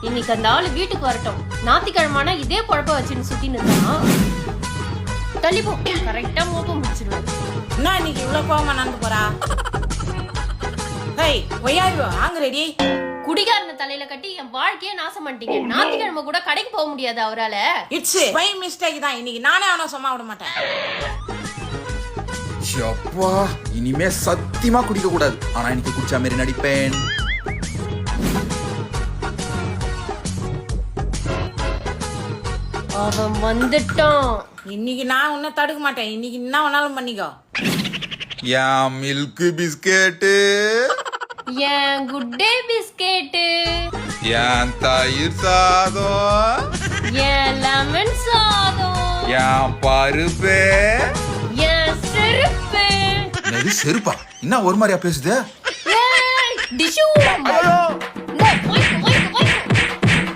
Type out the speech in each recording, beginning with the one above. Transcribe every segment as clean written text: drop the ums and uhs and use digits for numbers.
இன்னைக்கு அந்த ஆளு வீட்டுக்கு வரட்டும். ஞாயிற்றுக்கிழமைனா இதே குழப்ப வச்சுன்னு சுத்தின்னு இருந்தான். தள்ளி போ, கரெக்டா மோப்பம் முடிச்சிருவேன். என்ன இன்னைக்கு இவ்வளவு கோவமா நடந்து போறா? ஹேய் ஒய்யாரு வாங்க ரெடி. குடிகாரன தலையில கட்டி என் வாழ்க்கையே நாசம் பண்ணிட்டீங்க. ஞாயிற்றுக்கிழமை கூட கடைக்கு போக முடியாது அவரால. இட்ஸ் பை மிஸ்டேக் தான். இன்னைக்கு நானே அவனை சும்மா விட மாட்டேன். அப்பா இனிமே சத்தியமா குடிக்க கூடாது. ஆனா இன்னைக்கு குடிச்சா மாதிரி நடிப்பேன். அவன் வந்துட்டான். இன்னைக்கு நான் உன்னை தடுக்க மாட்டேன். இன்னைக்கு என்ன வேணாலும் பண்ணிக்கோ. என் மில்க் பிஸ்கெட்டு, என் குட் டே பிஸ்கெட்டு, என் தயிர் சாதம், என் லெமன் சாதம், என் பருப்பு, என் செருப்பு. நெறி செருப்பா என்ன ஒரு மாதிரியா பேசுது? டிஷு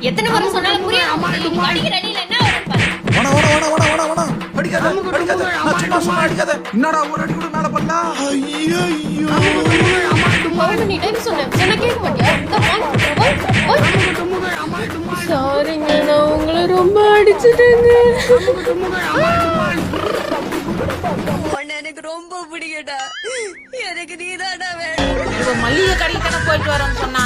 எத்தனை முறை சொன்னாலும் புரியாம அடிக்கிற அடியில என்ன வரும் பாரு. வணா வணா வணா வணா வணா வணா அடிக்காத அடிக்காத. நான் சும்மா சொன்னா அடிக்காத. என்னடா ஒரு அடி கூட மேல பண்ணா? ஐயோ நீ டைம் சொன்ன கேட்க மாட்டியா? சாரிங்க, நான் உங்களை ரொம்ப அடிச்சிட்டேங்க. எனக்கு ரொம்ப பிடிக்கடா. எனக்கு நீதாடா வேணும். மல்லிகை கடைக்கு தானே போயிட்டு வரோன்னு சொன்னா.